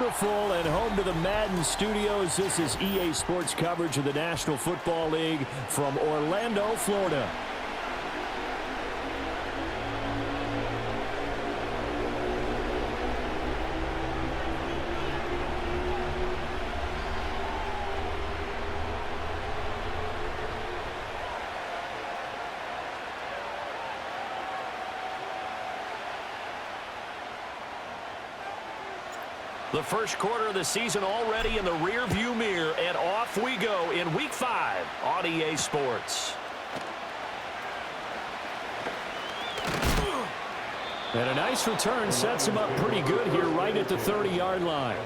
beautiful and home to the Madden Studios. This is EA Sports coverage of the National Football League from Orlando, Florida. The first quarter of the season already in the rear-view mirror, and off we go in Week 5 on EA Sports. And a nice return sets him up pretty good here right at the 30-yard line.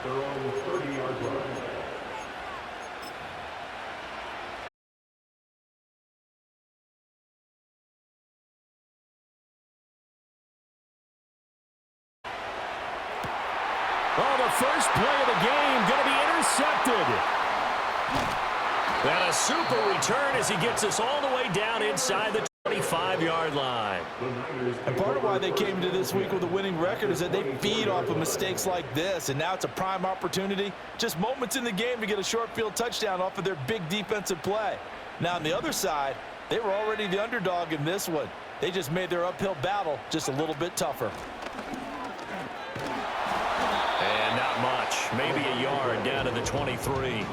Oh, the first play of the game going to be intercepted. And a super return as he gets us all the way down inside the 25-yard line. And part of why they came to this week with a winning record is that they feed off of mistakes like this, and now it's a prime opportunity, just moments in the game to get a short field touchdown off of their big defensive play. Now, on the other side, they were already the underdog in this one. They just made their uphill battle just a little bit tougher. Not much, maybe a yard down to the 23.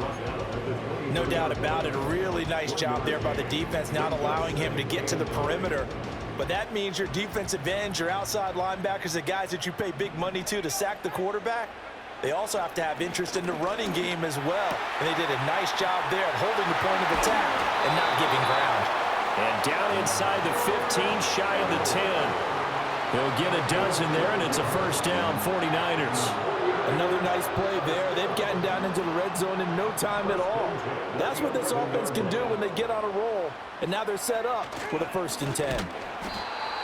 No doubt about it. A really nice job there by the defense, not allowing him to get to the perimeter. But that means your defensive ends, your outside linebackers, the guys that you pay big money to sack the quarterback, they also have to have interest in the running game as well. And they did a nice job there of holding the point of attack and not giving ground. And down inside the 15, shy of the 10. He'll get a dozen there, and it's a first down, 49ers. Another nice play there. They've gotten down into the red zone in no time at all. That's what this offense can do when they get on a roll. And now they're set up with a 1st and 10.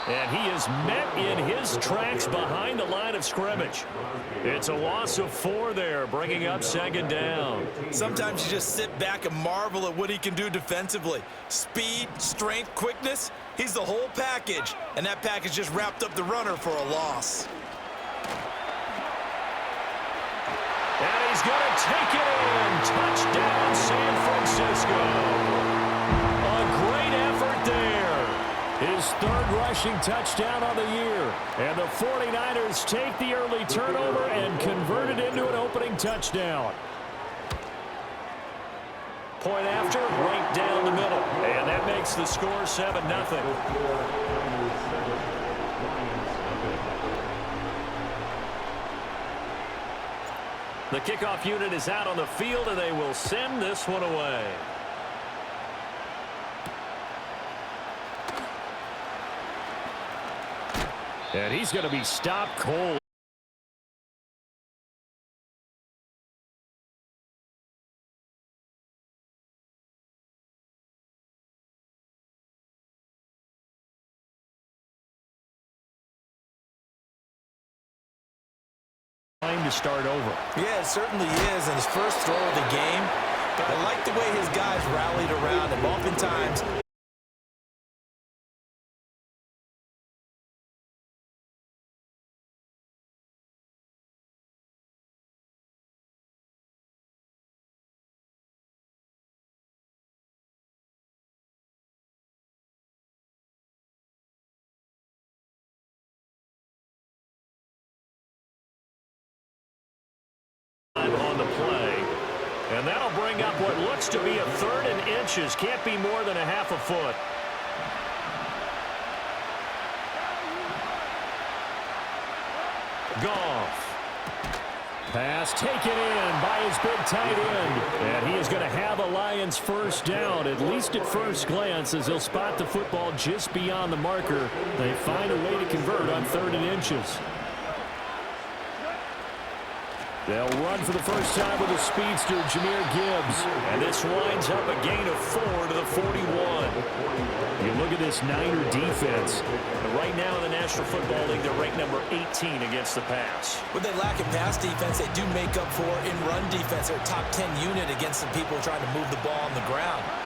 And he is met in his tracks behind the line of scrimmage. It's a loss of 4 there, bringing up 2nd down. Sometimes you just sit back and marvel at what he can do defensively. Speed, strength, quickness, he's the whole package. And that package just wrapped up the runner for a loss. And he's going to take it in. Touchdown, San Francisco. A great effort there. His 3rd rushing touchdown on the year. And the 49ers take the early turnover and convert it into an opening touchdown. Point after, right down the middle. And that makes the score 7-0. The kickoff unit is out on the field, and they will send this one away. And he's going to be stopped cold. To start over. Yeah, it certainly is, and his first throw of the game. But I like the way his guys rallied around him. Oftentimes, on the play. And that'll bring up what looks to be a 3rd and inches. Can't be more than a half a foot. Goff. Pass taken in by his big tight end. And he is going to have a Lions first down, at least at first glance, as he'll spot the football just beyond the marker. They find a way to convert on 3rd and inches. They'll run for the first time with a speedster, Jahmyr Gibbs. And this winds up a gain of 4 to the 41. You look at this Niner defense. And right now in the National Football League, they're ranked number 18 against the pass. when they lack in pass defense, they do make up for in run defense. They're a top 10 unit against some people trying to move the ball on the ground.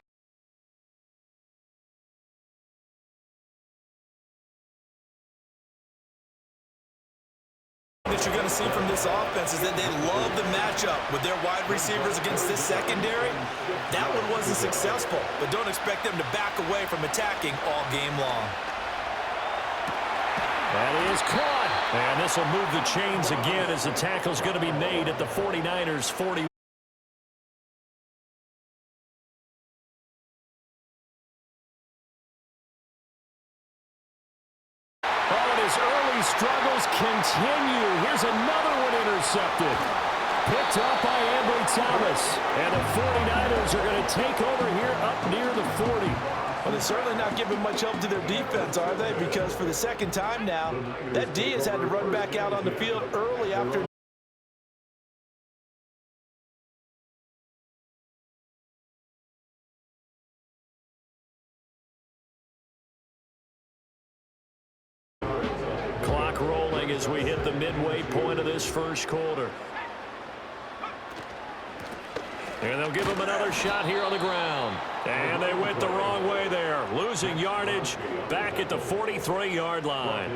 what you're going to see from this offense is that they love the matchup with their wide receivers against this secondary. That one wasn't successful, but don't expect them to back away from attacking all game long. That is caught. And this will move the chains again as the tackle's going to be made at the 49ers 40. Early struggles continue. Here's another one intercepted. Picked up by Ambry Thomas. And the 49ers are going to take over here up near the 40. Well, they're certainly not giving much help to their defense, are they? Because for the second time now, that D has had to run back out on the field early after. Clock rolling as we hit the midway point of this first quarter. And they'll give him another shot here on the ground. And they went the wrong way there. Losing yardage back at the 43-yard line.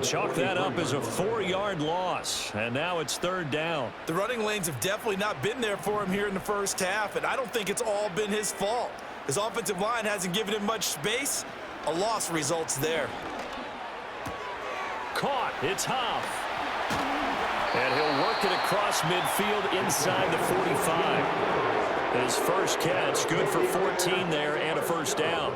Chalk that up as a 4-yard loss. And now it's third down. The running lanes have definitely not been there for him here in the first half, and I don't think it's all been his fault. His offensive line hasn't given him much space. A loss results there. Caught. It's Huff. And he'll work it across midfield inside the 45. His first catch, good for 14 there and a first down.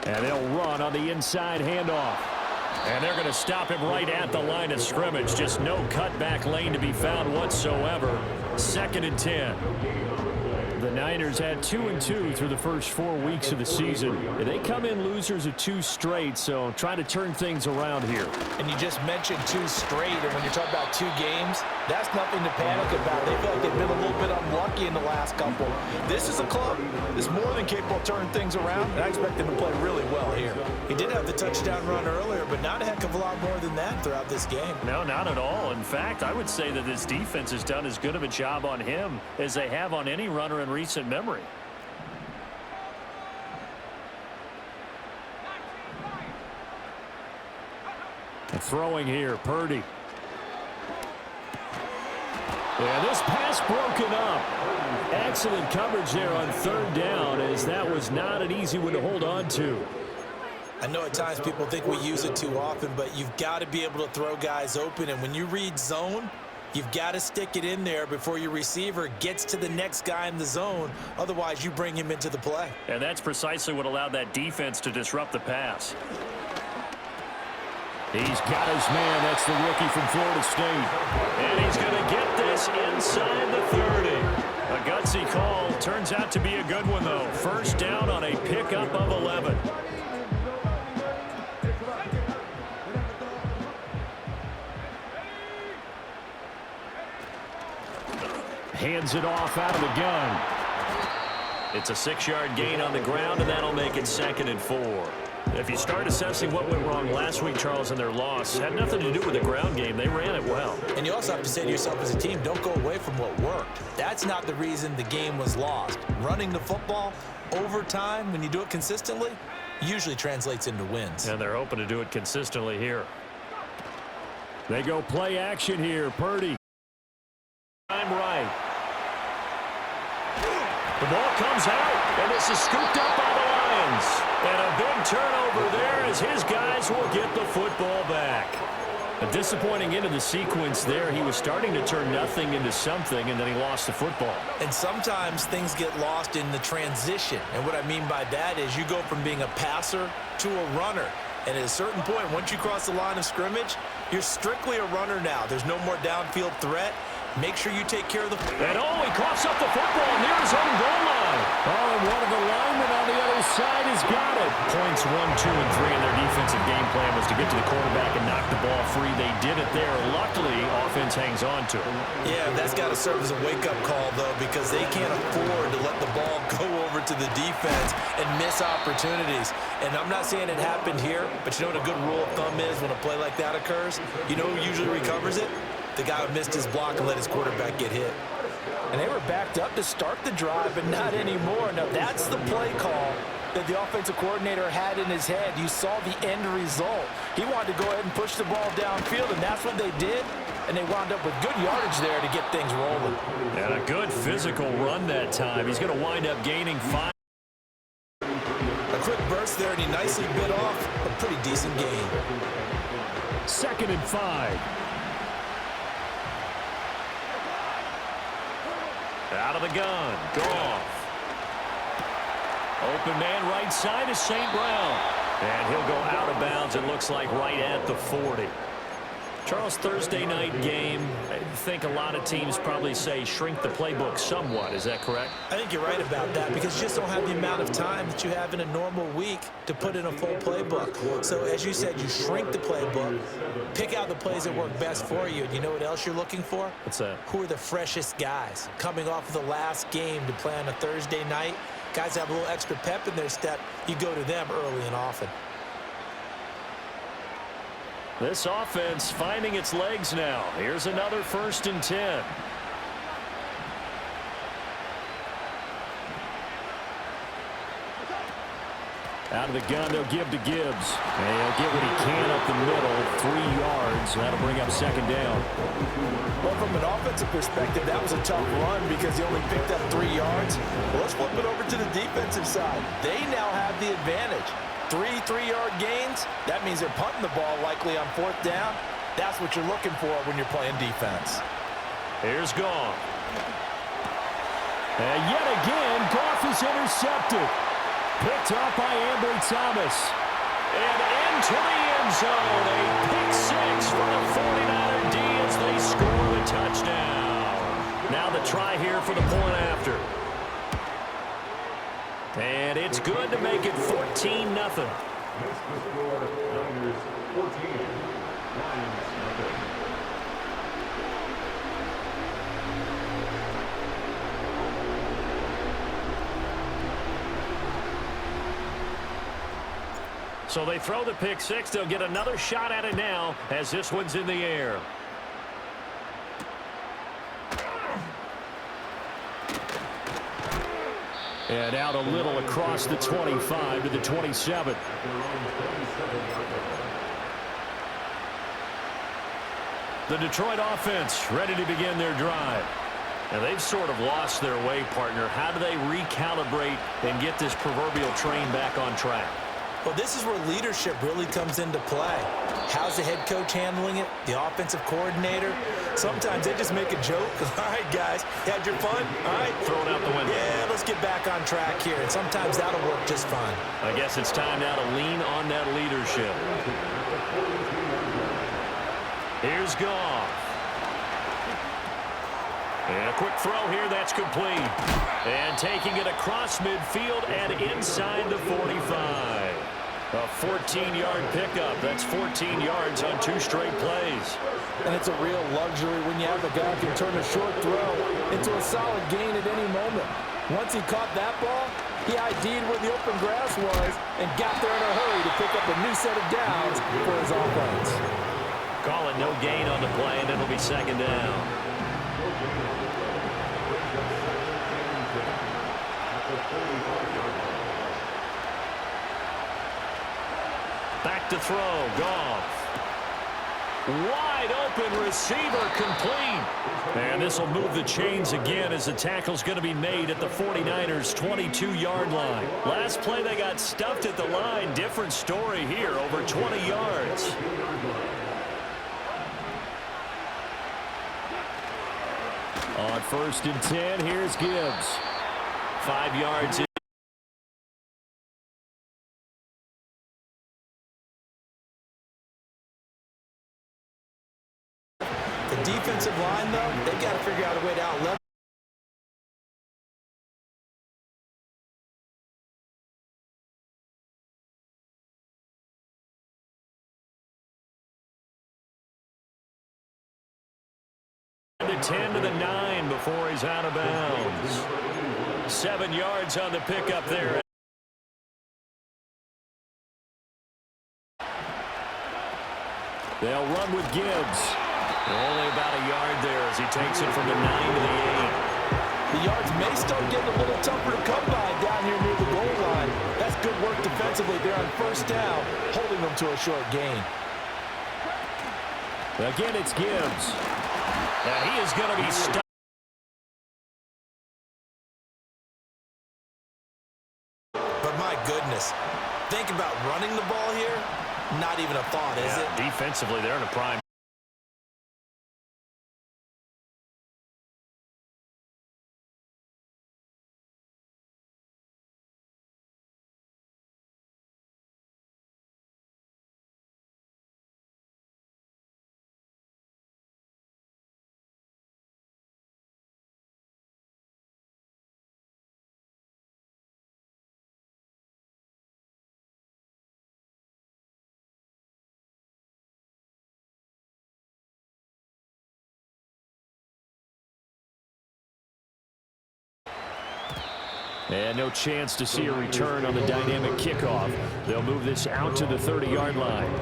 And they'll run on the inside handoff. And they're going to stop him right at the line of scrimmage. Just no cutback lane to be found whatsoever. 2nd and 10. The Niners had 2-2 through the first 4 weeks of the season. They come in losers of 2 straight, so trying to turn things around here. And you just mentioned 2 straight, and when you're talking about 2 games, that's nothing to panic about. They feel like they've been a little bit unlucky in the last couple. This is a club that's more than capable of turning things around, and I expect them to play really well here. He did have the touchdown run earlier, but not a heck of a lot more than that throughout this game. No, not at all. In fact, I would say that this defense has done as good of a job on him as they have on any runner in recent memory. Throwing here, Purdy. Yeah, this pass broken up. Excellent coverage there on third down, as that was not an easy one to hold on to. I know at times people think we use it too often, but you've got to be able to throw guys open, and when you read zone, you've got to stick it in there before your receiver gets to the next guy in the zone. Otherwise, you bring him into the play. And that's precisely what allowed that defense to disrupt the pass. He's got his man. That's the rookie from Florida State. And he's going to get this inside the 30. A gutsy call. Turns out to be a good one, though. First down on a pickup of 11. Hands it off out of the gun. It's a 6-yard gain on the ground, and that'll make it 2nd and 4. If you start assessing what went wrong last week, Charles, in their loss, had nothing to do with the ground game. They ran it well. And you also have to say to yourself as a team, don't go away from what worked. That's not the reason the game was lost. Running the football over time, when you do it consistently, usually translates into wins. And they're hoping to do it consistently here. They go play action here. Purdy. Time right. The ball comes out, and this is scooped up by the Lions. And a big turnover there as his guys will get the football back. A disappointing end of the sequence there. He was starting to turn nothing into something, and then he lost the football. And sometimes things get lost in the transition. And what I mean by that is you go from being a passer to a runner. And at a certain point, once you cross the line of scrimmage, you're strictly a runner now. There's no more downfield threat. Make sure you take care of the... And he coughs up the football near his own goal line. Oh, and one of the linemen on the other side has got it. Points 1, 2, and 3 in their defensive game plan was to get to the quarterback and knock the ball free. They did it there. Luckily, offense hangs on to it. Yeah, that's got to serve as a wake-up call, though, because they can't afford to let the ball go over to the defense and miss opportunities. And I'm not saying it happened here, but you know what a good rule of thumb is when a play like that occurs? You know who usually recovers it? The guy who missed his block and let his quarterback get hit. And they were backed up to start the drive, but not anymore. Now, that's the play call that the offensive coordinator had in his head. You saw the end result. He wanted to go ahead and push the ball downfield, and that's what they did. And they wound up with good yardage there to get things rolling. And a good physical run that time. He's going to wind up gaining 5. A quick burst there, and he nicely bit off a pretty decent gain. 2nd and 5. Out of the gun. Goff. Open man right side is St. Brown. And he'll go out of bounds, it looks like, right at the 40. Charles, Thursday night game, I think a lot of teams probably say shrink the playbook somewhat. Is that correct? I think you're right about that because you just don't have the amount of time that you have in a normal week to put in a full playbook. So as you said, you shrink the playbook, pick out the plays that work best for you. And you know what else you're looking for? What's that? Who are the freshest guys coming off of the last game to play on a Thursday night? Guys have a little extra pep in their step. You go to them early and often. This offense finding its legs now. Here's another 1st and 10. Out of the gun, they'll give to Gibbs. And he'll get what he can up the middle, 3 yards. That'll bring up 2nd down. Well, from an offensive perspective, that was a tough run because he only picked up 3 yards. Well, let's flip it over to the defensive side. They now have the advantage. 3 3-yard gains, that means they're punting the ball likely on 4th down. That's what you're looking for when you're playing defense. Here's Goff. And yet again, Goff is intercepted. Picked off by Ambry Thomas. And into the end zone. A pick 6 for the 49er D as they score the touchdown. Now the try here for the point after. And it's good to make it 14-0. So they throw the pick 6. They'll get another shot at it now as this one's in the air. And out a little across the 25 to the 27. The Detroit offense ready to begin their drive. And they've sort of lost their way, partner. How do they recalibrate and get this proverbial train back on track? Well, this is where leadership really comes into play. How's the head coach handling it? The offensive coordinator? Sometimes they just make a joke. All right, guys, had your fun? All right. Throw it out the window. Yeah, let's get back on track here. And sometimes that'll work just fine. I guess it's time now to lean on that leadership. Here's Goff. And a quick throw here, that's complete. And taking it across midfield and inside the 45. A 14-yard pickup. That's 14 yards on 2 straight plays. And it's a real luxury when you have a guy who can turn a short throw into a solid gain at any moment. Once he caught that ball, he ID'd where the open grass was and got there in a hurry to pick up a new set of downs for his offense. Call it no gain on the play, and it'll be 2nd down. Back to throw. Goff. Wide open receiver complete. And this will move the chains again as the tackle's going to be made at the 49ers' 22-yard line. Last play they got stuffed at the line. Different story here, over 20 yards. On 1st and 10, here's Gibbs. 5 yards in. The defensive line, though, they got to figure out a way to outlevel. The 10 to the 9 before he's out of bounds. 7 yards on the pickup there. They'll run with Gibbs. Only about a yard there as he takes it from the 9 to the 8. The yards may start getting a little tougher to come by down here near the goal line. That's good good work defensively there on first down, holding them to a short gain. Again, it's Gibbs. And he is going to be stuck. But my goodness, think about running the ball here. Not even a thought, is it? Defensively, they're in a prime. And no chance to see a return on the dynamic kickoff. They'll move this out to the 30-yard line.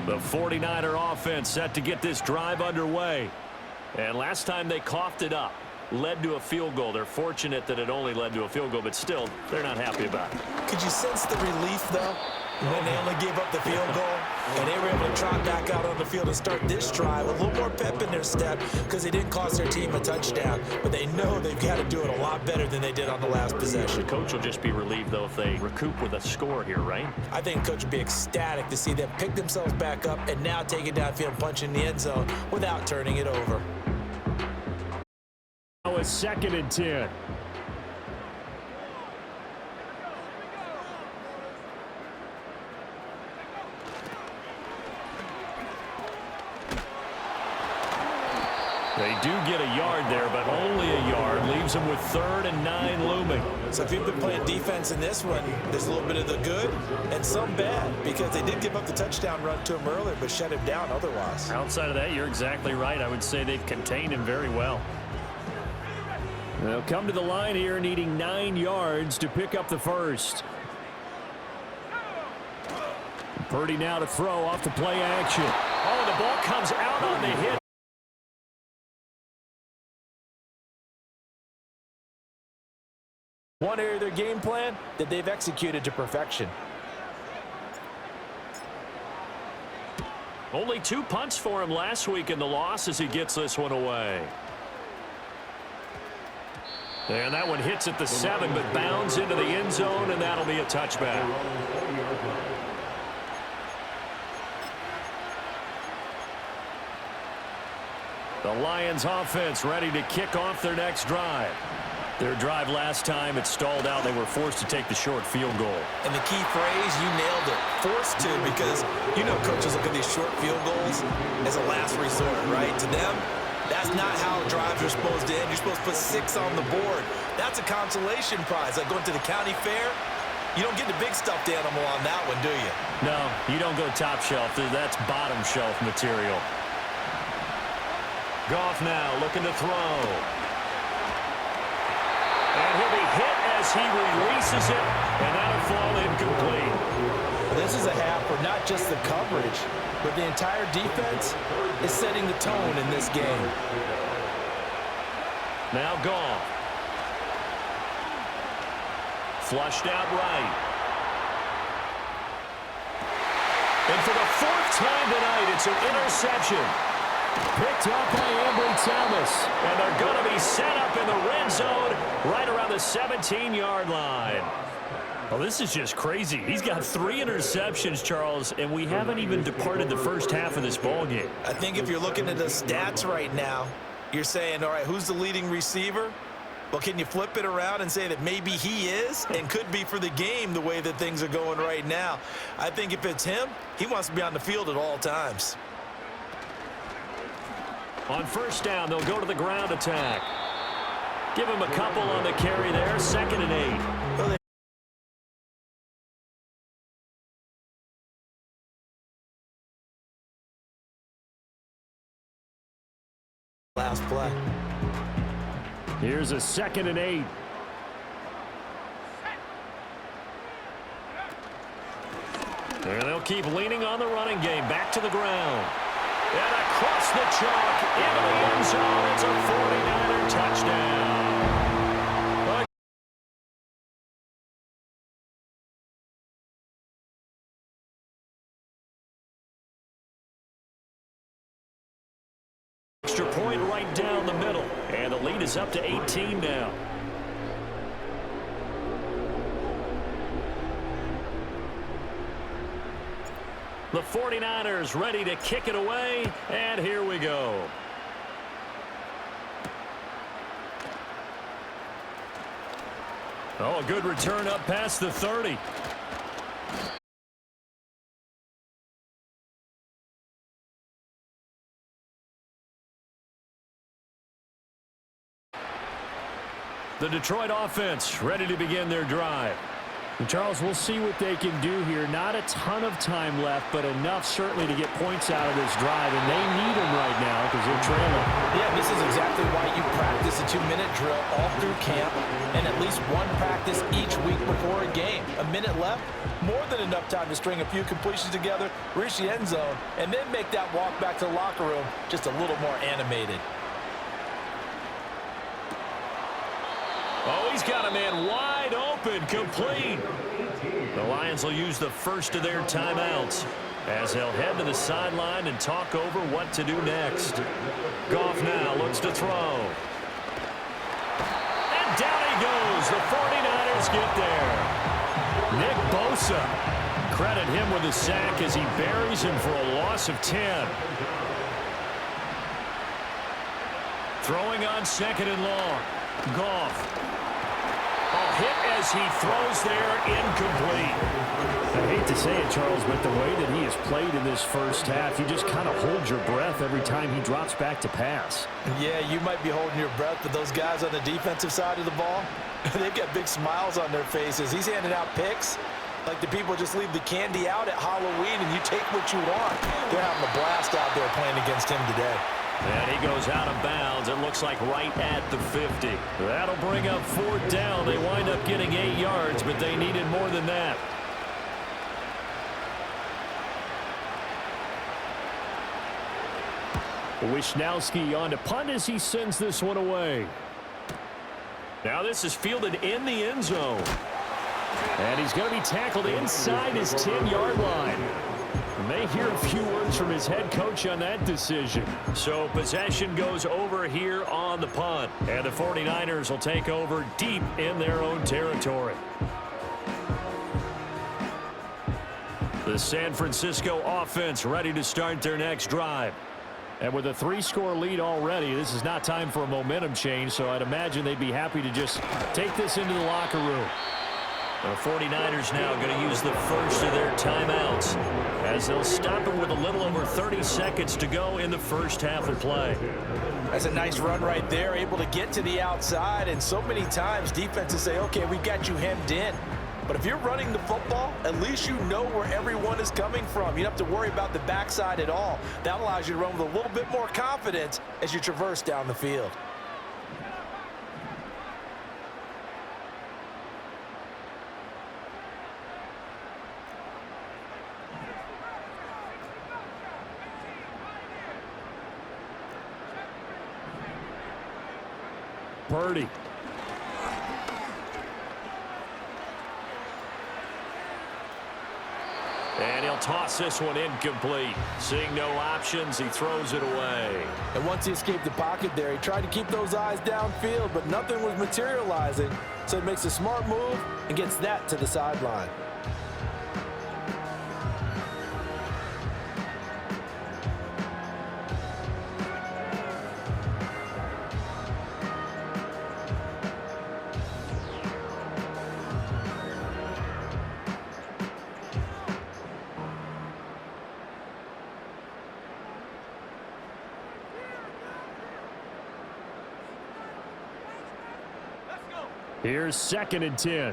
The 49er offense set to get this drive underway. And last time they coughed it up, led to a field goal. They're fortunate that it only led to a field goal, but still, they're not happy about it. Could you sense the relief, though, when they only gave up the field goal and they were able to trot back out on the field and start this drive? A little more pep in their step because they didn't cost their team a touchdown, but they know they've got to do it a lot better than they did on the last possession. The coach will just be relieved, though, if they recoup with a score here, right? I think coach would be ecstatic to see them pick themselves back up and now take it downfield and punch in the end zone without turning it over. Now it's 2nd and 10. They do get a yard there, but only a yard. Leaves them with 3rd and 9 looming. So if you've been playing defense in this one, there's a little bit of the good and some bad because they did give up the touchdown run to him earlier but shut him down otherwise. Outside of that, you're exactly right. I would say they've contained him very well. They'll come to the line here needing 9 yards to pick up the first. Purdy now to throw off the play action. Oh, the ball comes out on the hit. One area of their game plan that they've executed to perfection. Only 2 punts for him last week in the loss as he gets this one away. And that one hits at the 7, but bounds into the end zone, and that'll be a touchback. The Lions offense ready to kick off their next drive. Their drive last time, it stalled out. They were forced to take the short field goal. And the key phrase, you nailed it. Forced to, because you know coaches look at these short field goals as a last resort, right? To them, that's not how drives are supposed to end. You're supposed to put 6 on the board. That's a consolation prize. Like going to the county fair, you don't get the big stuffed animal on that one, do you? No, you don't go top shelf. That's bottom shelf material. Goff now looking to throw. And he'll be hit as he releases it, and that'll fall incomplete. Well, this is a half where not just the coverage, but the entire defense is setting the tone in this game. Now Goff. Flushed out right. And for the 4th time tonight, it's an interception. Picked up by Ambry Thomas. And they're going to be set up in the red zone right around the 17-yard line. Well, this is just crazy. He's got 3 interceptions, Charles, and we haven't even departed the first half of this ballgame. I think if you're looking at the stats right now, you're saying, all right, who's the leading receiver? Well, can you flip it around and say that maybe he is and could be for the game the way that things are going right now? I think if it's him, he wants to be on the field at all times. On first down, they'll go to the ground attack. Give him a couple on the carry there, 2nd and 8. Well, last play. Here's a 2nd and 8. And they'll keep leaning on the running game. Back to the ground. And across the chalk into the end zone. It's a 49er touchdown. Extra point right down the middle. And the lead is up to 18 now. The 49ers ready to kick it away, and here we go. Oh, a good return up past the 30. The Detroit offense ready to begin their drive. And Charles, we'll see what they can do here. Not a ton of time left, but enough certainly to get points out of this drive, and they need them right now because they're trailing. Yeah, this is exactly why you practice a 2-minute drill all through camp and at least one practice each week before a game. A minute left, more than enough time to string a few completions together, reach the end zone, and then make that walk back to the locker room just a little more animated. Oh, he's got a man wide open, complete. The Lions will use the first of their timeouts as they'll head to the sideline and talk over what to do next. Goff now looks to throw. And down he goes. The 49ers get there. Nick Bosa. Credit him with a sack as he buries him for a loss of 10. Throwing on second and long. Goff. Hit as he throws there, incomplete. I hate to say it, Charles, but the way that he has played in this first half, you just kind of hold your breath every time he drops back to pass. Yeah, you might be holding your breath, but those guys on the defensive side of the ball, they've got big smiles on their faces. He's handing out picks like the people just leave the candy out at Halloween and you take what you want. They're having a blast out there playing against him today. And he goes out of bounds. It looks like right at the 50. That'll bring up 4th down. They wind up getting 8 yards, but they needed more than that. Wishnowski on to punt as he sends this one away. Now this is fielded in the end zone. And he's going to be tackled inside his 10-yard line. May hear a few words from his head coach on that decision. So possession goes over here on the punt. And the 49ers will take over deep in their own territory. The San Francisco offense ready to start their next drive. And with a 3-score lead already, this is not time for a momentum change, so I'd imagine they'd be happy to just take this into the locker room. The 49ers now going to use the first of their timeouts as they'll stop it with a little over 30 seconds to go in the first half of play. That's a nice run right there, able to get to the outside, and so many times defenses say, okay, we've got you hemmed in. But if you're running the football, at least you know where everyone is coming from. You don't have to worry about the backside at all. That allows you to run with a little bit more confidence as you traverse down the field. Purdy. And he'll toss this one incomplete. Seeing no options, he throws it away. And once he escaped the pocket there, he tried to keep those eyes downfield, but nothing was materializing. So he makes a smart move and gets that to the sideline. Here's 2nd and 10.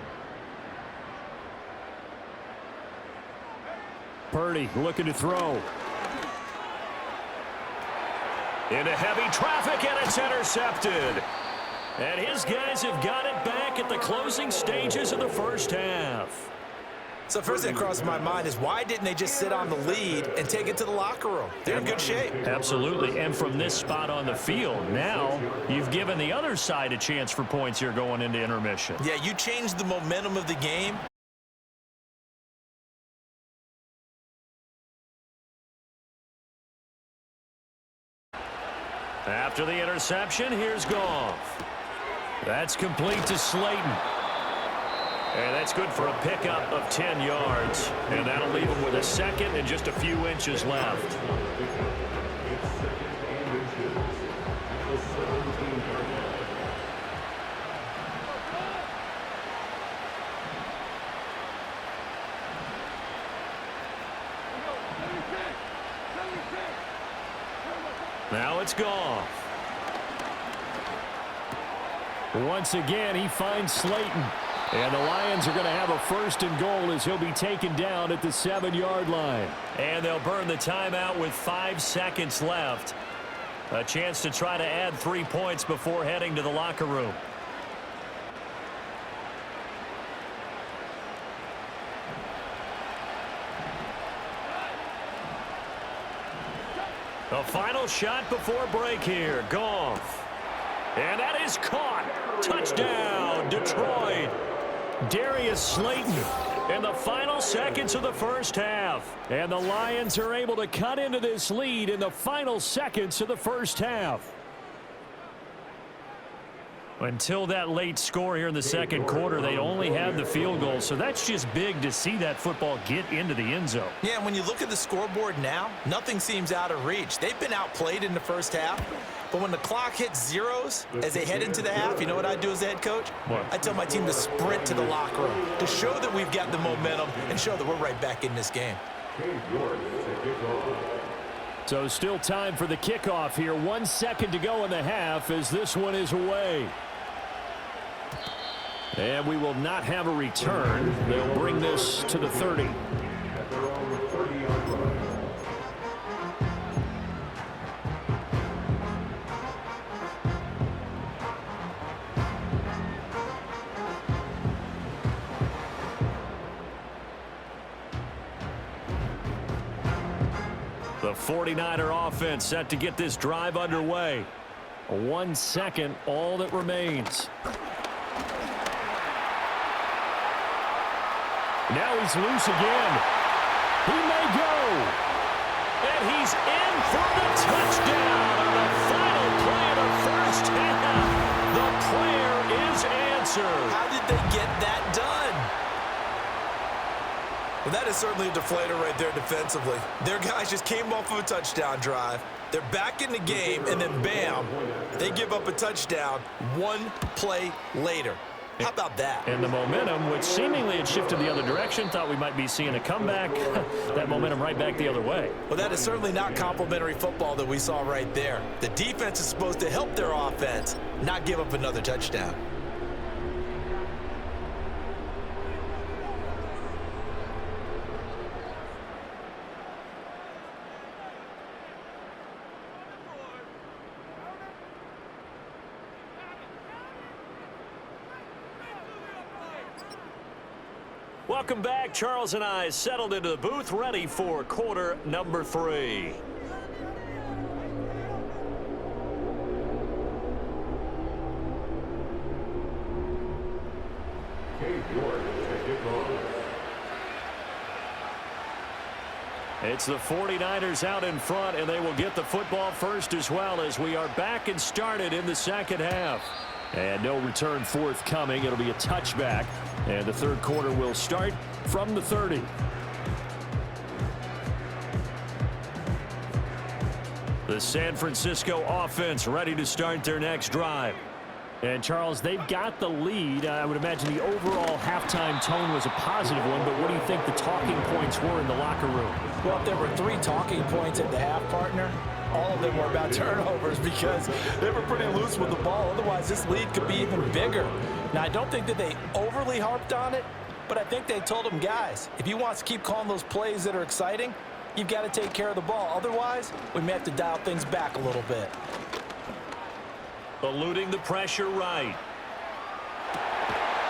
Purdy looking to throw. Into heavy traffic, and it's intercepted. And his guys have got it back at the closing stages of the first half. So first thing that crosses my mind is why didn't they just sit on the lead and take it to the locker room? They're in good shape. Absolutely. And from this spot on the field, now you've given the other side a chance for points here going into intermission. Yeah, you changed the momentum of the game. After the interception, here's Goff. That's complete to Slayton. And that's good for a pickup of 10 yards. And that'll leave him with a second and just a few inches left. Now it's Goff. Once again, he finds Slayton. And the Lions are going to have a 1st and goal as he'll be taken down at the 7-yard line. And they'll burn the timeout with 5 seconds left. A chance to try to add 3 points before heading to the locker room. The final shot before break here. Goff. And that is caught. Touchdown, Detroit. Darius Slayton in the final seconds of the first half. And the Lions are able to cut into this lead in the final seconds of the first half. Until that late score here in the second quarter, they only had the field goal. So that's just big to see that football get into the end zone. Yeah, and when you look at the scoreboard now, nothing seems out of reach. They've been outplayed in the first half. But when the clock hits zeros as they head into the half, you know what I do as the head coach? What? I tell my team to sprint to the locker room to show that we've got the momentum and show that we're right back in this game. So still time for the kickoff here. 1 second to go in the half as this one is away. And we will not have a return. They'll bring this to the 30. The 49er offense set to get this drive underway. 1 second, all that remains. Now he's loose again. He may go. And he's in for the touchdown on the final play of the first half. The prayer is answered. How did they get that done? Well, that is certainly a deflator right there defensively. Their guys just came off of a touchdown drive. They're back in the game, and then bam, they give up a touchdown 1 play later. How about that? And the momentum, which seemingly had shifted the other direction, thought we might be seeing a comeback. That momentum right back the other way. Well, that is certainly not complimentary football that we saw right there. The defense is supposed to help their offense, not give up another touchdown. Welcome back. Charles and I settled into the booth, ready for quarter number 3. It's the 49ers out in front, and they will get the football first as well as we are back and started in the second half. And no return forthcoming. It'll be a touchback. And the third quarter will start from the 30. The San Francisco offense ready to start their next drive. And, Charles, they've got the lead. I would imagine the overall halftime tone was a positive one, but what do you think the talking points were in the locker room? Well, if there were 3 talking points at the half, partner, all of them were about turnovers because they were pretty loose with the ball. Otherwise, this lead could be even bigger. Now, I don't think that they overly harped on it, but I think they told them, guys, if you want to keep calling those plays that are exciting, you've got to take care of the ball. Otherwise, we may have to dial things back a little bit. Eluding the pressure right.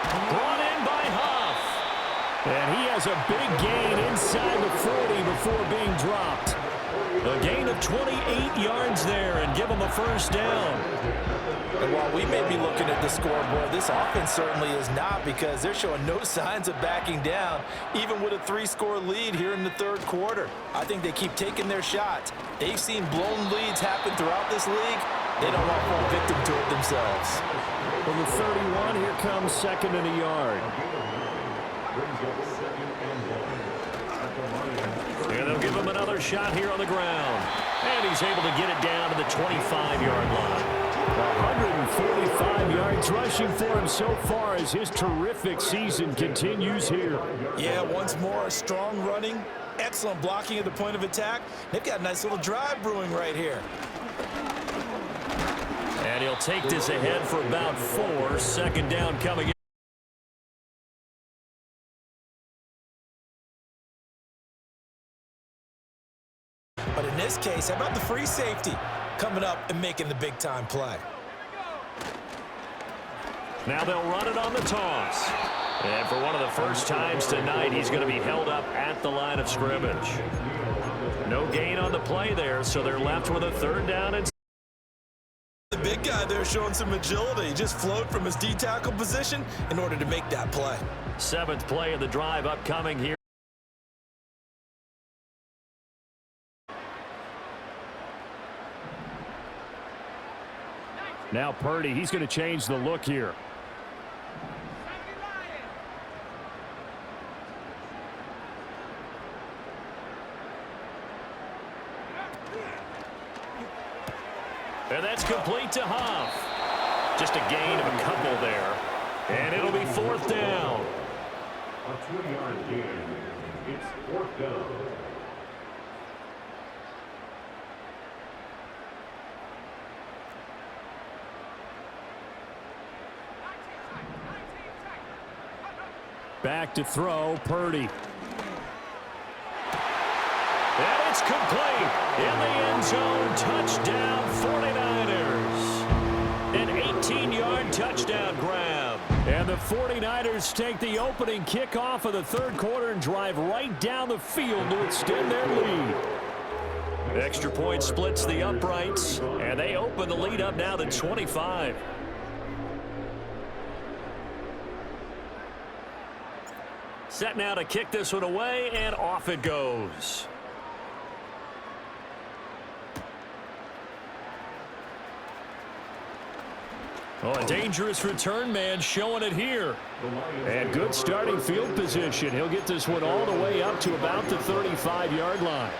Brought in by Huff. And he has a big gain inside the 40 before being dropped. A gain of 28 yards there and give him a first down. And while we may be looking at the scoreboard, this offense certainly is not, because they're showing no signs of backing down, even with a 3-score lead here in the third quarter. I think they keep taking their shots. They've seen blown leads happen throughout this league. They don't want to fall victim to it themselves. From the 31, here comes second and a yard. And they'll give him another shot here on the ground. And he's able to get it down to the 25-yard line. 145 yards rushing for him so far as his terrific season continues here. Yeah, once more, strong running, excellent blocking at the point of attack. They've got a nice little drive brewing right here. And he'll take this ahead for about 4. Second down coming in. But in this case, how about the free safety coming up and making the big-time play? Now they'll run it on the toss. And for one of the first times tonight, he's going to be held up at the line of scrimmage. No gain on the play there, so they're left with a third down. And the big guy there showing some agility. He just flowed from his D-tackle position in order to make that play. 7th play of the drive upcoming here. Now Purdy, he's going to change the look here. And that's complete to Huff. Just a gain of a couple there. And it'll be 4th down. A 2-yard gain. It's 4th down. Back to throw, Purdy. And it's complete. In the end zone, touchdown 49ers. An 18-yard touchdown grab. And the 49ers take the opening kickoff of the third quarter and drive right down the field to extend their lead. Extra point splits the uprights, and they open the lead up now to 25. Set now to kick this one away, and off it goes. Oh, a dangerous return man showing it here. And good starting field position. He'll get this one all the way up to about the 35-yard line.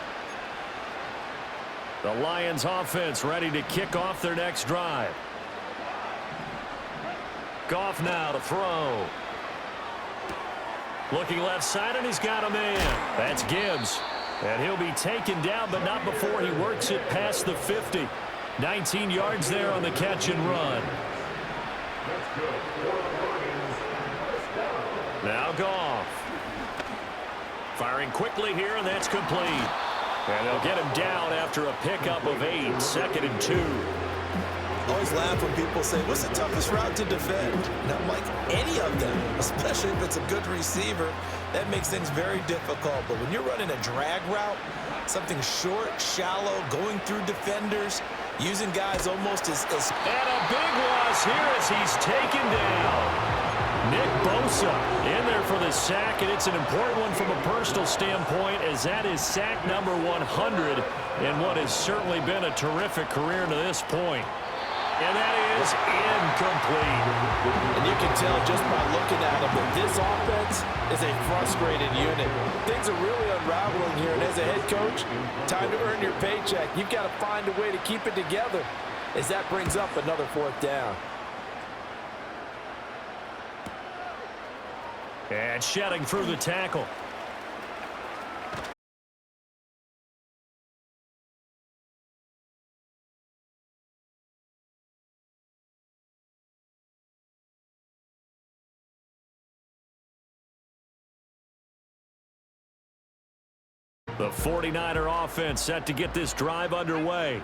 The Lions offense ready to kick off their next drive. Goff now to throw. Looking left side, and he's got a man. That's Gibbs. And he'll be taken down, but not before he works it past the 50. 19 yards there on the catch and run. Now Goff. Firing quickly here, and that's complete. And they'll get him down after a pickup of 8. 2nd and 2. Always laugh when people say, what's the toughest route to defend? And I'm like, any of them, especially if it's a good receiver. That makes things very difficult. But when you're running a drag route, something short, shallow, going through defenders, using guys almost as... And a big loss here as he's taken down. Nick Bosa in there for the sack, and it's an important one from a personal standpoint, as that is sack number 100 in what has certainly been a terrific career to this point. And that is incomplete. And you can tell just by looking at him that this offense is a frustrated unit. Things are really unraveling here, and as a head coach, time to earn your paycheck. You've got to find a way to keep it together as that brings up another 4th down. And shedding through the tackle. The 49er offense set to get this drive underway.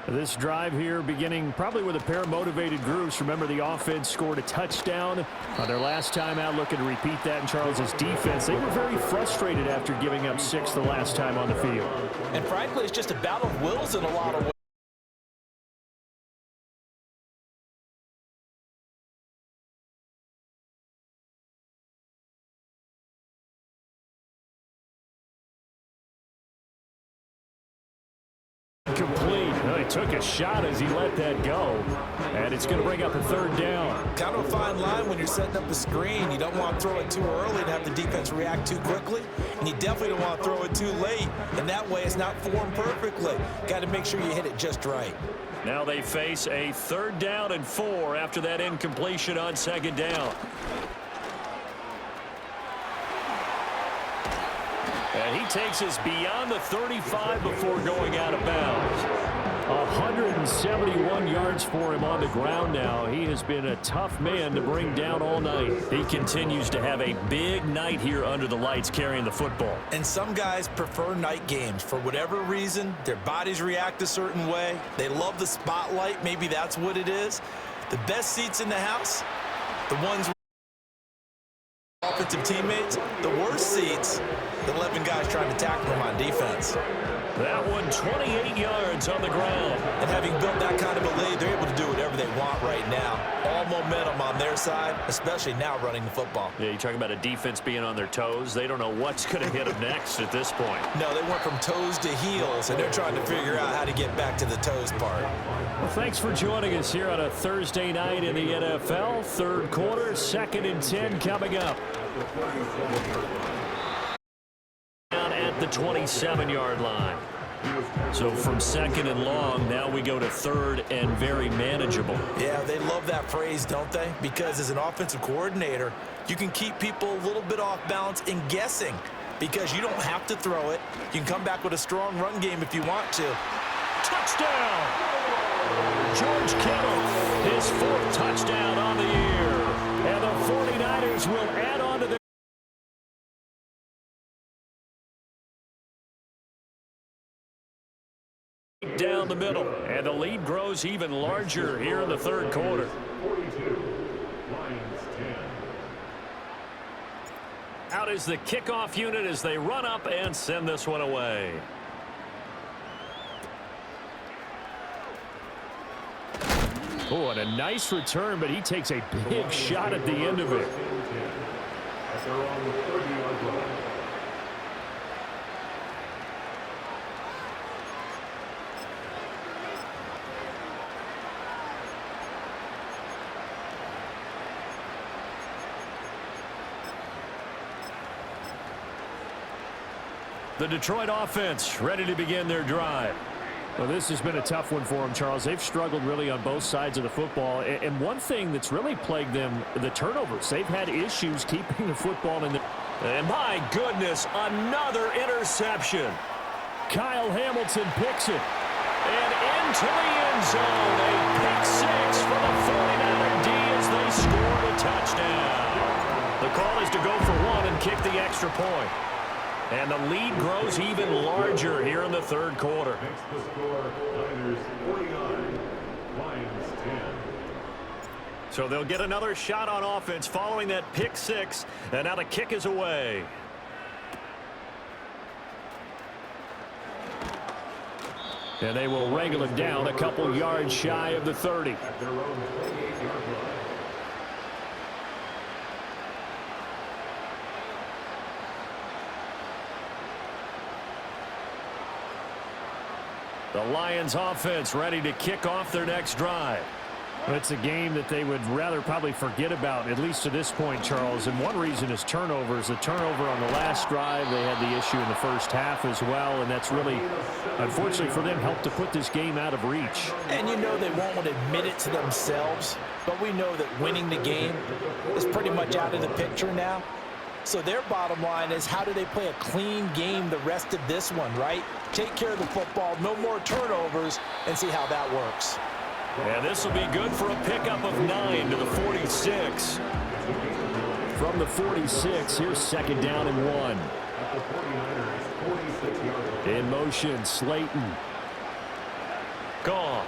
This drive here beginning probably with a pair of motivated groups. Remember, the offense scored a touchdown on their last time out, looking to repeat that in Charles's defense. They were very frustrated after giving up 6 the last time on the field. And frankly, it's just a battle of wills in a lot of ways. Complete. Well, he took a shot as he let that go, and it's going to bring up a 3rd down. Kind of a fine line when you're setting up a screen. You don't want to throw it too early and have the defense react too quickly, and you definitely don't want to throw it too late, and that way it's not formed perfectly. Got to make sure you hit it just right. Now they face a 3rd down and 4 after that incompletion on 2nd down. And he takes us beyond the 35 before going out of bounds. 171 yards for him on the ground now. He has been a tough man to bring down all night. He continues to have a big night here under the lights carrying the football. And some guys prefer night games. For whatever reason, their bodies react a certain way. They love the spotlight. Maybe that's what it is. The best seats in the house, the ones offensive teammates. The worst seats, the 11 guys trying to tackle them on defense. That one 28 yards on the ground. And having built that kind of a lead, they're able to do whatever they want right now. All momentum on their side, especially now running the football. Yeah, you're talking about a defense being on their toes. They don't know what's going to hit them next at this point. No, they went from toes to heels, and they're trying to figure out how to get back to the toes part. Well, thanks for joining us here on a Thursday night in the NFL. 3rd quarter, 2nd and 10 coming up. Down at the 27-yard line. So from 2nd and long, now we go to 3rd and very manageable. Yeah, they love that phrase, don't they? Because as an offensive coordinator, you can keep people a little bit off balance and guessing because you don't have to throw it. You can come back with a strong run game if you want to. Touchdown! George Kittle, his 4th touchdown on the year. And the 49ers will add on to their down the middle, and the lead grows even larger here in the 3rd quarter. Out is the kickoff unit as they run up and send this one away. Oh, and a nice return, but he takes a big shot at the end of it. The Detroit offense ready to begin their drive. Well, this has been a tough one for them, Charles. They've struggled really on both sides of the football. And one thing that's really plagued them, the turnovers. They've had issues keeping the football in the... And my goodness, another interception. Kyle Hamilton picks it. And into the end zone. A pick 6 for the 49er D as they score the touchdown. The call is to go for 1 and kick the extra point. And the lead grows even larger here in the 3rd quarter. Next to score, Niners 49, Lions 10. So they'll get another shot on offense following that pick 6. And now the kick is away. And they will wrangle it down a couple yards shy of the 30. At their own 28-yard line. The Lions offense ready to kick off their next drive. It's a game that they would rather probably forget about, at least to this point, Charles. And one reason is turnovers. The turnover on the last drive, they had the issue in the first half as well. And that's really, unfortunately for them, helped to put this game out of reach. And you know they won't want to admit it to themselves, but we know that winning the game is pretty much out of the picture now. So their bottom line is, how do they play a clean game the rest of this one, right? Take care of the football, no more turnovers, and see how that works. And this will be good for a pickup of 9 to the 46. From the 46, here's 2nd down and 1. At the 49ers 46-yard line. In motion, Slayton. Gone.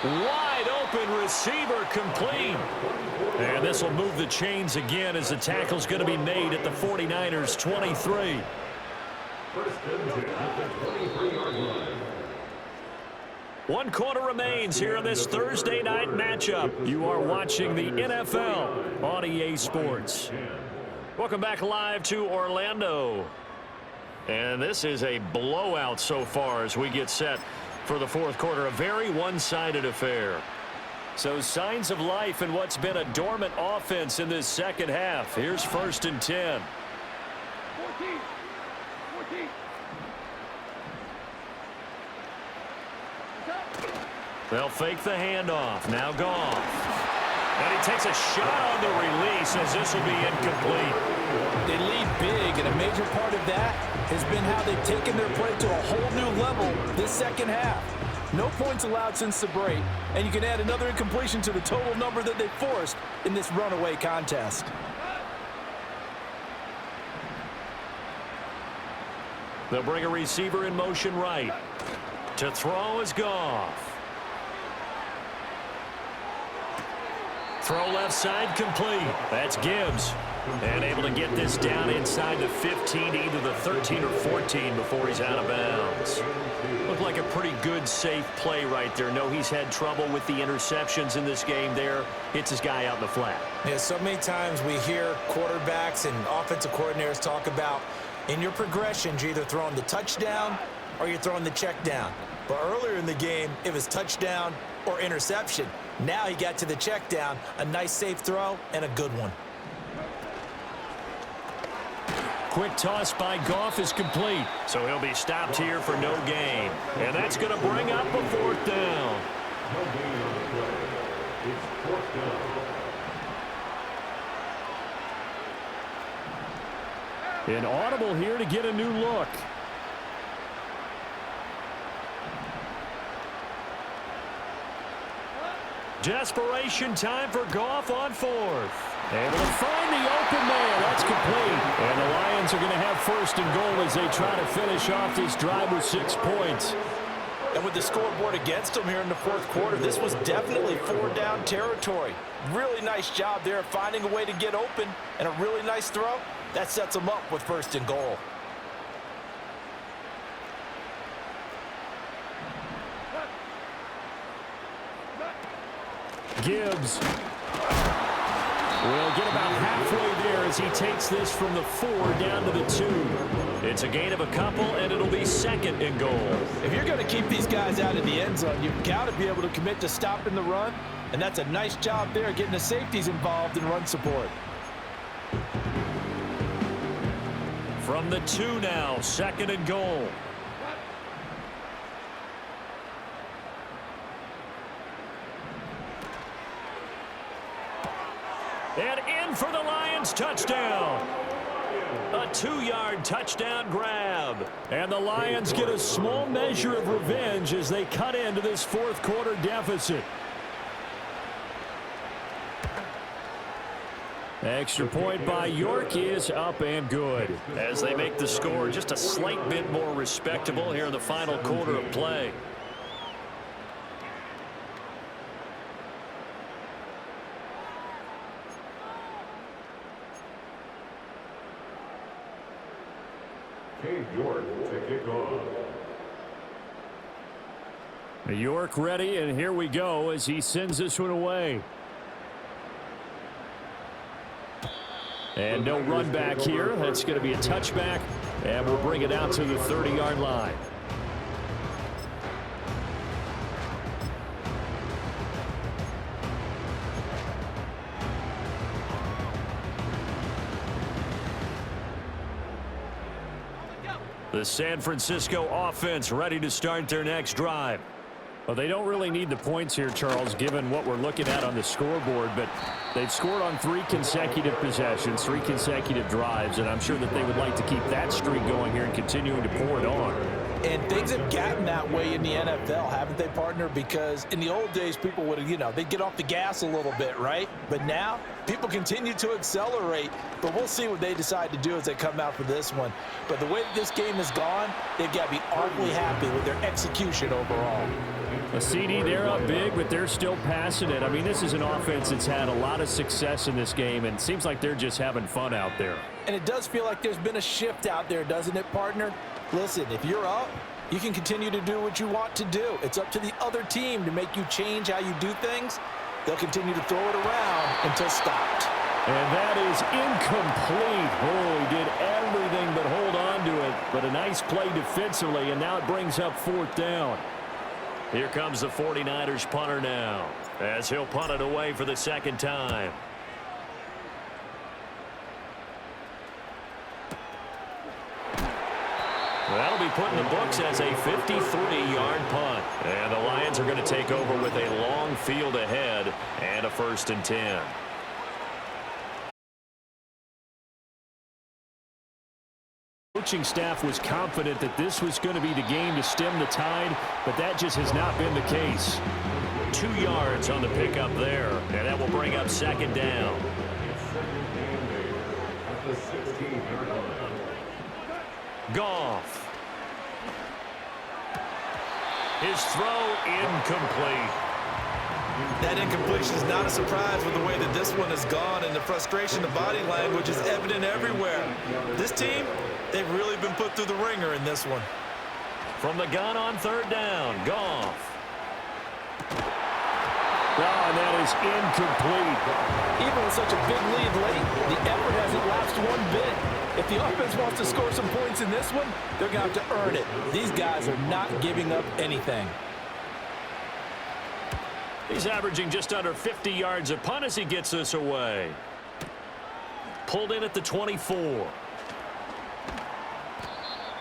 Wide open receiver complete. And this will move the chains again as the tackle's going to be made at the 49ers 23. First and 10 at the 23-yard line. 1 quarter remains here in this Thursday night matchup. You are watching the NFL on EA Sports. Welcome back live to Orlando. And this is a blowout so far as we get set for the fourth quarter. A very one-sided affair. So signs of life in what's been a dormant offense in this second half. Here's 1st and 10. 14. They'll fake the handoff. Now Goff. And he takes a shot on the release as this will be incomplete. They lead big, and a major part of that has been how they've taken their play to a whole new level this second half. No points allowed since the break, and you can add another incompletion to the total number that they forced in this runaway contest. They'll bring a receiver in motion right. To throw is Goff. Throw left side complete. That's Gibbs. And able to get this down inside the 15 to either the 13 or 14 before he's out of bounds. Looked like a pretty good, safe play right there. No, he's had trouble with the interceptions in this game there. Hits his guy out in the flat. Yeah, so many times we hear quarterbacks and offensive coordinators talk about in your progressions, you're either throwing the touchdown or you're throwing the check down. But earlier in the game, it was touchdown or interception. Now he got to the check down, a nice safe throw, and a good one. Quick toss by Goff is complete. So he'll be stopped here for no gain. And that's going to bring up a 4th down. No gain on the play. It's 4th down. Inaudible here to get a new look. Desperation time for Goff on 4th. Able to find the open man. That's complete. And the Lions are going to have 1st and goal as they try to finish off this drive with 6 points. And with the scoreboard against them here in the fourth quarter, this was definitely 4-down territory. Really nice job there of finding a way to get open, and a really nice throw. That sets them up with 1st and goal. Gibbs will get about halfway there as he takes this from the 4 down to the 2. It's a gain of a couple, and it'll be 2nd and goal. If you're going to keep these guys out of the end zone, you've got to be able to commit to stopping the run, and that's a nice job there getting the safeties involved in run support. From the 2 now, 2nd and goal. And in for the Lions touchdown. A 2-yard touchdown grab. And the Lions get a small measure of revenge as they cut into this fourth quarter deficit. Extra point by York is up and good as they make the score just a slight bit more respectable here in the final quarter of play. York to kick off. York ready, and here we go as he sends this one away. And no run back here. That's going to be a touchback, and we'll bring it out to the 30-yard line. The San Francisco offense ready to start their next drive. Well, they don't really need the points here, Charles, given what we're looking at on the scoreboard, but they've scored on 3 consecutive possessions, 3 consecutive drives, and I'm sure that they would like to keep that streak going here and continuing to pour it on. And things have gotten that way in the NFL, haven't they, partner? Because in the old days, people would, they'd get off the gas a little bit, right? But now, people continue to accelerate. But we'll see what they decide to do as they come out for this one. But the way that this game has gone, they've got to be awfully happy with their execution overall. A CD, they're up big, but they're still passing it. I mean, this is an offense that's had a lot of success in this game, and it seems like they're just having fun out there. And it does feel like there's been a shift out there, doesn't it, partner? Listen, if you're up, you can continue to do what you want to do. It's up to the other team to make you change how you do things. They'll continue to throw it around until stopped. And that is incomplete. Oh, he did everything but hold on to it. But a nice play defensively, and now it brings up 4th down. Here comes the 49ers punter now, as he'll punt it away for the 2nd time. That'll be put in the books as a 53-yard punt. And the Lions are going to take over with a long field ahead and a 1st and 10. Coaching staff was confident that this was going to be the game to stem the tide, but that just has not been the case. 2 yards on the pickup there, and that will bring up 2nd down. Goff. His throw incomplete. That incompletion is not a surprise with the way that this one has gone, and the frustration, the body language is evident everywhere. This team, they've really been put through the ringer in this one. From the gun on 3rd down, Goff. Oh, and that is incomplete. Even with such a big lead late, the effort hasn't lapsed one bit. If the offense wants to score some points in this one, they're going to have to earn it. These guys are not giving up anything. He's averaging just under 50 yards a punt as he gets this away. Pulled in at the 24.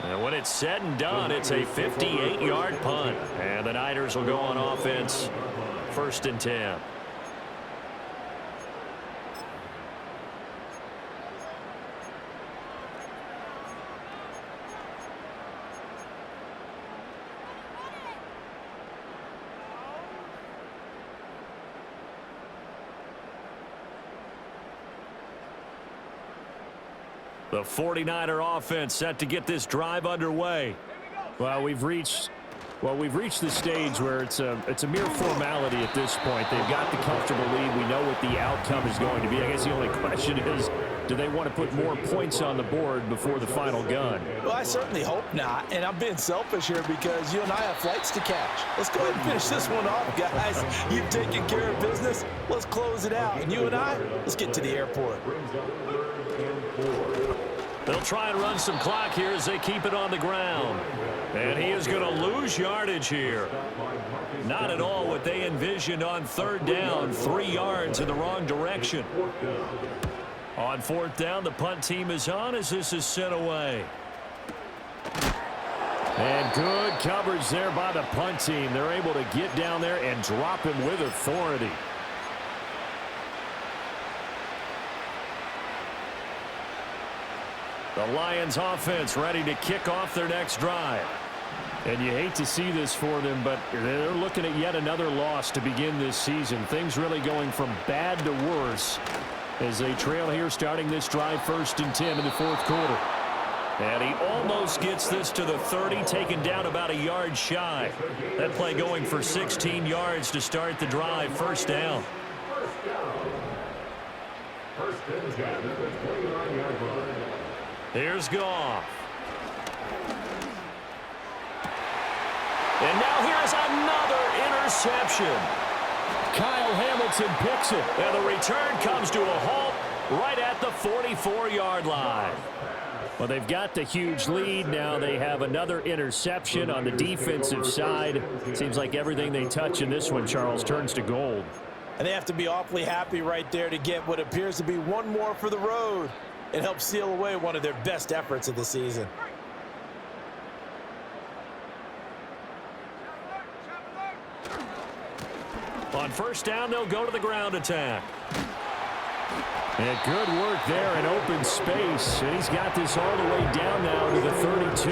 And when it's said and done, it's a 58-yard punt. And the Niners will go on offense, 1st and 10. The 49er offense set to get this drive underway. Well, we've reached the stage where it's a mere formality at this point. They've got the comfortable lead. We know what the outcome is going to be. I guess the only question is, do they want to put more points on the board before the final gun? Well, I certainly hope not, and I'm being selfish here because you and I have flights to catch. Let's go ahead and finish this one off, guys. You've taken care of business. Let's close it out, and you and I, let's get to the airport. They'll try and run some clock here as they keep it on the ground. And he is going to lose yardage here. Not at all what they envisioned on 3rd down, 3 yards in the wrong direction. On 4th down, the punt team is on as this is sent away. And good coverage there by the punt team. They're able to get down there and drop him with authority. The Lions offense ready to kick off their next drive. And you hate to see this for them, but they're looking at yet another loss to begin this season. Things really going from bad to worse as they trail here starting this drive 1st and 10 in the 4th quarter. And he almost gets this to the 30, taken down about a yard shy. That play going for 16 yards to start the drive, 1st down. Here's Goff. And now here's another interception. Kyle Hamilton picks it. And the return comes to a halt right at the 44-yard line. Well, they've got the huge lead. Now they have another interception on the defensive side. Seems like everything they touch in this one, Charles, turns to gold. And they have to be awfully happy right there to get what appears to be one more for the road. It helps seal away one of their best efforts of the season. On 1st down, they'll go to the ground attack. And good work there in open space. And he's got this all the way down now to the 32.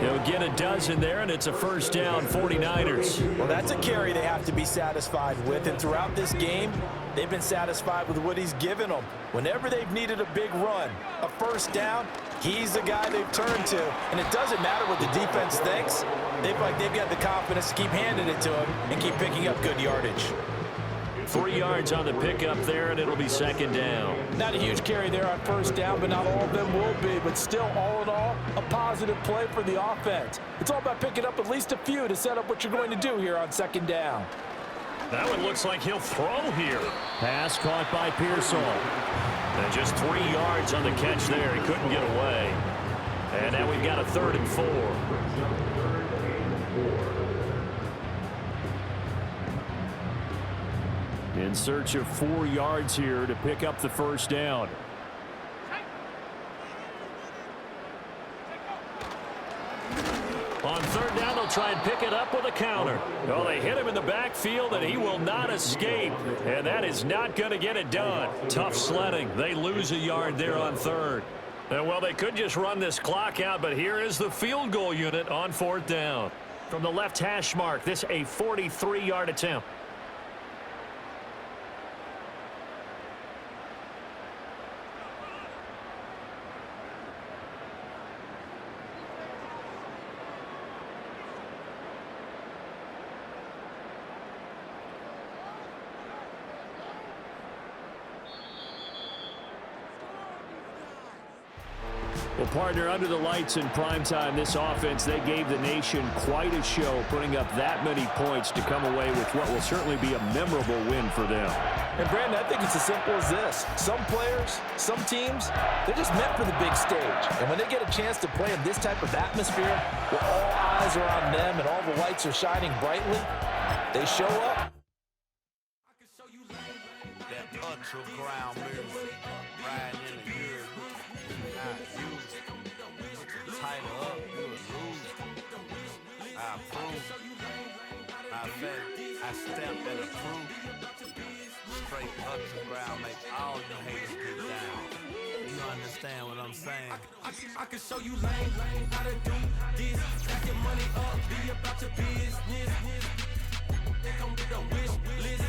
He'll get a dozen there, and it's a first down, 49ers. Well, that's a carry they have to be satisfied with, and throughout this game, they've been satisfied with what he's given them. Whenever they've needed a big run, a first down, he's the guy they've turned to. And it doesn't matter what the defense thinks. They've got the confidence to keep handing it to him and keep picking up good yardage. 3 yards on the pickup there, and it'll be second down. Not a huge carry there on first down, but not all of them will be. But still, all in all, a positive play for the offense. It's all about picking up at least a few to set up what you're going to do here on second down. That one looks like he'll throw here. Pass caught by Pearsall. And just 3 yards on the catch there. He couldn't get away. And now we've got a 3rd and 4. In search of 4 yards here to pick up the first down. On 3rd down, they'll try and pick it up with a counter. Oh, they hit him in the backfield, and he will not escape. And that is not going to get it done. Tough sledding. They lose a yard there on 3rd. And, well, they could just run this clock out, but here is the field goal unit on 4th down. From the left hash mark, this a 43-yard attempt. Well, partner, under the lights in primetime, this offense, they gave the nation quite a show, putting up that many points to come away with what will certainly be a memorable win for them. And, Brandon, I think it's as simple as this. Some players, some teams, they're just meant for the big stage. And when they get a chance to play in this type of atmosphere, where all eyes are on them and all the lights are shining brightly, they show up. That ultra ground move, riding in the year, not used. Tighten up, you a lose. I approve. I fed, I stepped and approved. Straight ultra ground, make all you haters get down. You understand what I'm saying? I can show you lame, how to do this. Stack your money up, be about your business. They come with a wish list.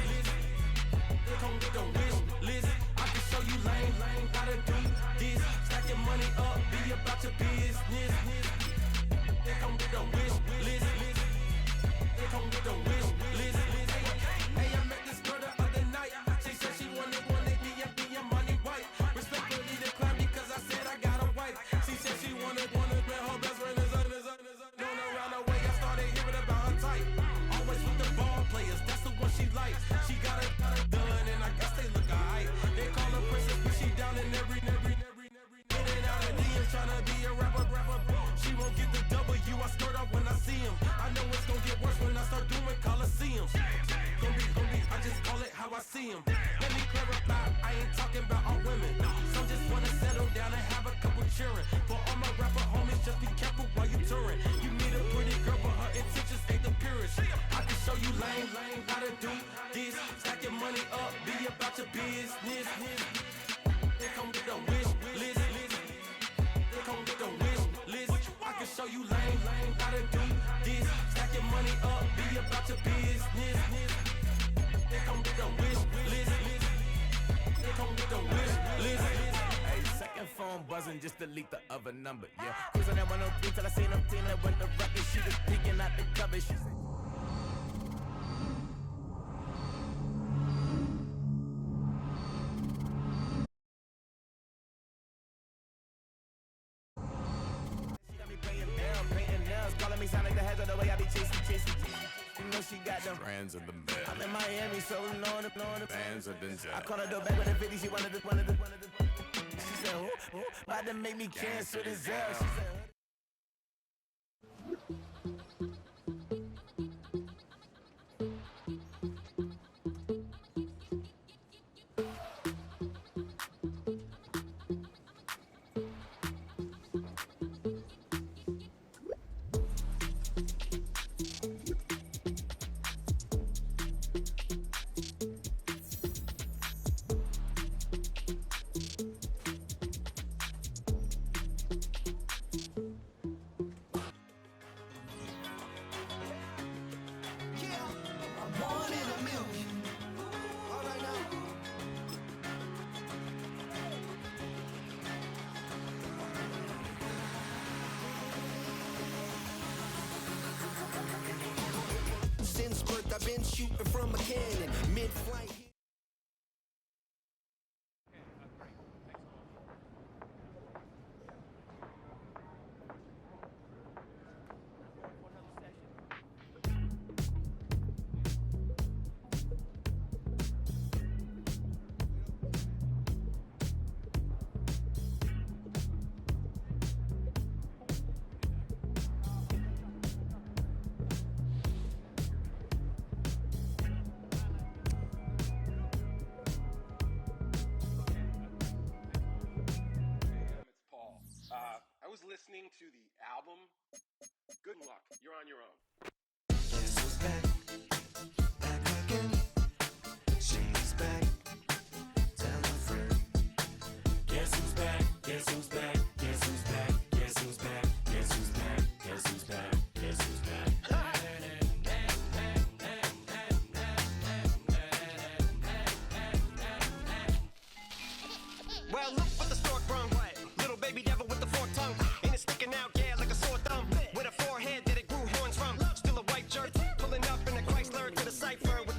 They come with a wish list. I can show you lame, how to do this. Stack your money up, be about your business. They come with a wish list. They come with a wish list. Hey, I met this girl the other night. She said she wanted me and be your money white. Respectfully declined because I said I got a wife. She said she wanted man, her best friend is known around the way. I started hearing about her type. Always with the ball players, that's the one she likes. She got it done, and I guess they look alright. They call her princess, but she down in every. In and out of DMs, tryna be a rapper. She won't get the W, I skirt off when I see him. I know it's gonna get worse when I start doing Coliseums. Gonna be, I just call it how I see him. Let me clarify, I ain't talking about all women. Some just wanna settle down and have a couple cheering. For all my rapper homies, just be careful while you touring. You meet a pretty girl, but her intentions ain't the purest. I can show you lame, how to do this. Stack your money up, be about your business. They come with a wish list. They come with a wish list. I can show you lame, how to do this. Stack your money up, be about your business. They come with a wish list. They come with a wish list. Hey, second phone buzzing, just delete the other number, yeah. Cruising at 103 till I seen them team that went the record. She was peeking out the cover, she said. Calling me sound like the heads of the way I be chasing. You know she got them brands of the bed. I'm in Miami, so knowing the bands of the jet. I called her door back with a 50, she wanted the. She said, oh, about to make me cancel this out. She said, been shooting from a cannon. Mid-flight. I was listening to the album. Good luck. You're on your own. Guess who's back? Back again. She's back. Tell a friend. Guess who's back? Guess who's back? Guess who's back? Guess who's back? Guess who's back? Guess who's back? Guess who's back? Well, look what the stork brung. Little baby devil with the forked tongue. And it's sticking out, yeah, like a sore thumb. With a forehead that it grew horns from. Still a white jerk, pulling up in a Chrysler to the cipher with